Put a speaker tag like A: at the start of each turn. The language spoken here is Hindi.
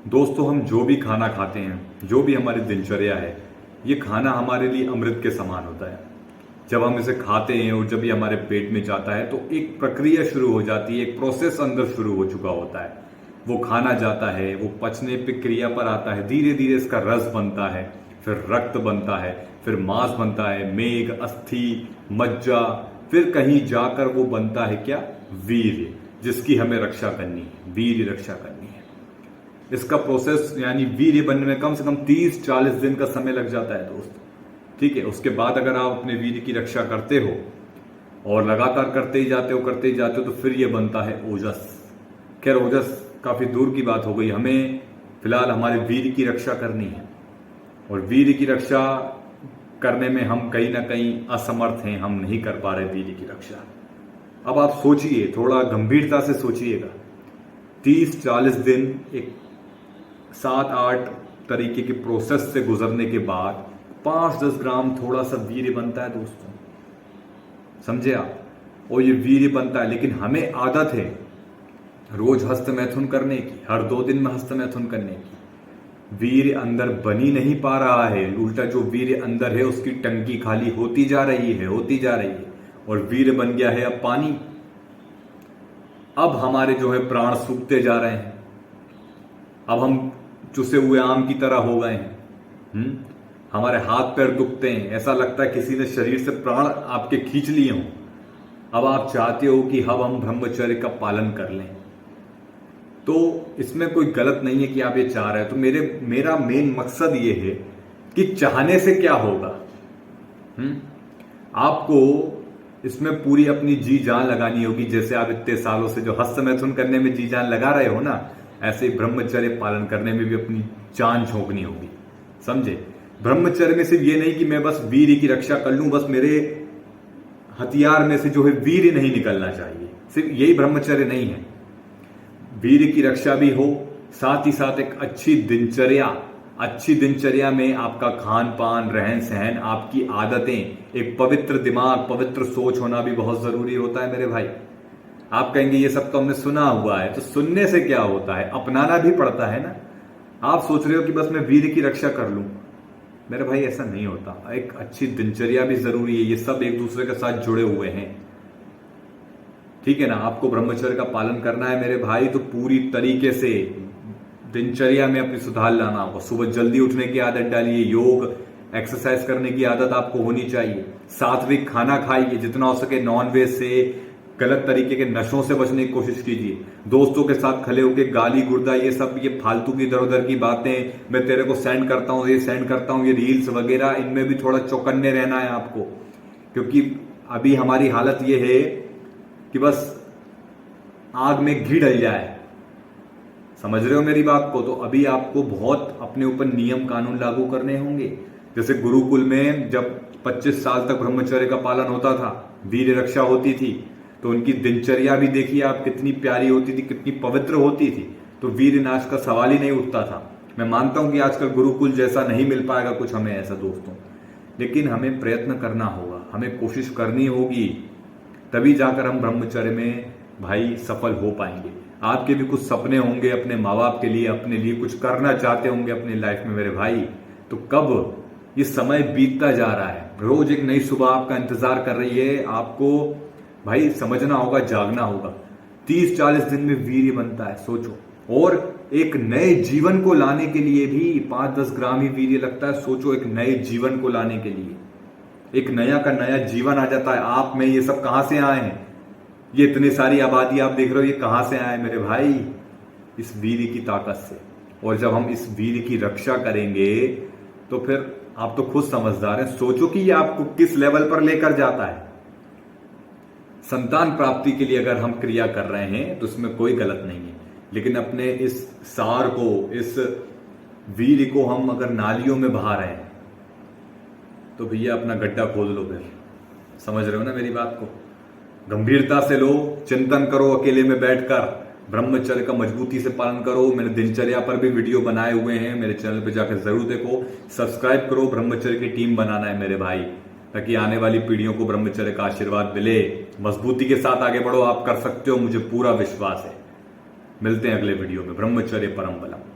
A: दोस्तों, हम जो भी खाना खाते हैं, जो भी हमारी दिनचर्या है, ये खाना हमारे लिए अमृत के समान होता है। जब हम इसे खाते हैं और जब ये हमारे पेट में जाता है तो एक प्रक्रिया शुरू हो जाती है, एक प्रोसेस अंदर शुरू हो चुका होता है। वो खाना जाता है, वो पचने पे क्रिया पर आता है, धीरे धीरे इसका रस बनता है, फिर रक्त बनता है, फिर मांस बनता है, मेघ, अस्थि, मज्जा, फिर कहीं जाकर वो बनता है क्या? वीर्य, जिसकी हमें रक्षा करनी है, वीर्य रक्षा करनी है। इसका प्रोसेस यानी वीर्य बनने में कम से कम 30-40 दिन का समय लग जाता है दोस्त। ठीक है, उसके बाद अगर आप अपने वीर्य की रक्षा करते हो और लगातार करते ही जाते हो तो फिर ये बनता है ओजस। खैर, ओजस काफी दूर की बात हो गई, हमें फिलहाल हमारे वीर्य की रक्षा करनी है और वीर्य की रक्षा करने में हम कहीं ना कहीं असमर्थ हैं, हम नहीं कर पा रहे वीर्य की रक्षा। अब आप सोचिए, थोड़ा गंभीरता से सोचिएगा, 30-40 दिन एक 7-8 तरीके के प्रोसेस से गुजरने के बाद 5-10 ग्राम थोड़ा सा वीर्य बनता है दोस्तों, समझे आप? और ये वीर्य बनता है, लेकिन हमें आदत है रोज हस्त मैथुन करने की, हर 2 दिन में हस्त मैथुन करने की। वीर्य अंदर बन ही नहीं पा रहा है, उल्टा जो वीर्य अंदर है उसकी टंकी खाली होती जा रही है और वीर्य बन गया है अब पानी। अब हमारे जो है प्राण सूखते जा रहे हैं, अब हम चुसे हुए आम की तरह हो गए हैं। हमारे हाथ पैर दुखते हैं, ऐसा लगता है किसी ने शरीर से प्राण आपके खींच लिए हों। अब आप चाहते हो कि अब हम ब्रह्मचर्य का पालन कर लें, तो इसमें कोई गलत नहीं है कि आप ये चाह रहे हैं। तो मेरा मेन मकसद ये है कि चाहने से क्या होगा। आपको इसमें पूरी अपनी जी जान लगानी होगी, जैसे आप इतने सालों से जो हस्त मैथुन करने में जी जान लगा रहे हो ना, ऐसे ही ब्रह्मचर्य पालन करने में भी अपनी जान झोंकनी होगी, समझे? ब्रह्मचर्य में सिर्फ ये नहीं कि मैं बस वीर्य की रक्षा कर लूं, बस मेरे हथियार में से जो है वीर्य नहीं निकलना चाहिए, सिर्फ यही ब्रह्मचर्य नहीं है। वीर्य की रक्षा भी हो, साथ ही साथ एक अच्छी दिनचर्या में आपका खान पान, रहन सहन, आपकी आदतें, एक पवित्र दिमाग, पवित्र सोच होना भी बहुत जरूरी होता है मेरे भाई। आप कहेंगे ये सब तो हमने सुना हुआ है, तो सुनने से क्या होता है, अपनाना भी पड़ता है ना। आप सोच रहे हो कि बस मैं वीर्य की रक्षा कर लूं, मेरे भाई ऐसा नहीं होता। एक अच्छी दिनचर्या भी जरूरी है, ये सब एक दूसरे के साथ जुड़े हुए हैं, ठीक है ना। आपको ब्रह्मचर्य का पालन करना है मेरे भाई, तो पूरी तरीके से दिनचर्या में अपनी सुधार लाना होगा। सुबह जल्दी उठने की आदत डालिए, योग एक्सरसाइज करने की आदत आपको होनी चाहिए, सात्विक खाना खाइए, जितना हो सके नॉनवेज से, गलत तरीके के नशों से बचने की कोशिश कीजिए। दोस्तों के साथ खड़े होकर गाली गुर्दा, ये सब ये फालतू की इधर उधर की बातें, मैं तेरे को सेंड करता हूं, ये सेंड करता हूं, ये रील्स वगैरह, इनमें भी थोड़ा चौकन्ने रहना है आपको, क्योंकि अभी हमारी हालत ये है कि बस आग में घी डल जाए, समझ रहे हो मेरी बात को? तो अभी आपको बहुत अपने ऊपर नियम कानून लागू करने होंगे। जैसे गुरुकुल में जब 25 साल तक ब्रह्मचर्य का पालन होता था, वीर्य रक्षा होती थी, तो उनकी दिनचर्या भी देखिए आप कितनी प्यारी होती थी, कितनी पवित्र होती थी, तो वीर्य नाश का सवाल ही नहीं उठता था। मैं मानता हूं कि आजकल गुरुकुल जैसा नहीं मिल पाएगा कुछ हमें ऐसा दोस्तों, लेकिन हमें प्रयत्न करना होगा, हमें कोशिश करनी होगी, तभी जाकर हम ब्रह्मचर्य में भाई सफल हो पाएंगे। आपके भी कुछ सपने होंगे अपने माँ बाप के लिए, अपने लिए कुछ करना चाहते होंगे अपनी लाइफ में मेरे भाई, तो कब ये समय बीतता जा रहा है, रोज एक नई सुबह आपका इंतजार कर रही है। आपको भाई समझना होगा, जागना होगा। 30-40 दिन में वीर्य बनता है, सोचो। और एक नए जीवन को लाने के लिए भी 5-10 ग्राम ही वीर्य लगता है, सोचो। एक नए जीवन को लाने के लिए एक नया का नया जीवन आ जाता है आप में। ये सब कहां से आए हैं? ये इतनी सारी आबादी आप देख रहे हो, ये कहां से आए मेरे भाई? इस वीर्य की ताकत से। और जब हम इस वीर्य की रक्षा करेंगे तो फिर आप तो खुद समझदार हैं, सोचो कि ये आपको किस लेवल पर लेकर जाता है। संतान प्राप्ति के लिए अगर हम क्रिया कर रहे हैं तो इसमें कोई गलत नहीं है, लेकिन अपने इस सार को, इस वीर्य को हम अगर नालियों में बहा रहे हैं तो भैया अपना गड्ढा खोद लो फिर। समझ रहे हो ना मेरी बात को? गंभीरता से लो, चिंतन करो, अकेले में बैठकर ब्रह्मचर्य का मजबूती से पालन करो। मैंने दिनचर्या पर भी वीडियो बनाए हुए हैं, मेरे चैनल पे जाकर जरूर देखो, सब्सक्राइब करो। ब्रह्मचर्य की टीम बनाना है मेरे भाई, ताकि आने वाली पीढ़ियों को ब्रह्मचर्य का आशीर्वाद मिले। मजबूती के साथ आगे बढ़ो, आप कर सकते हो, मुझे पूरा विश्वास है। मिलते हैं अगले वीडियो में। ब्रह्मचर्य परम बलम।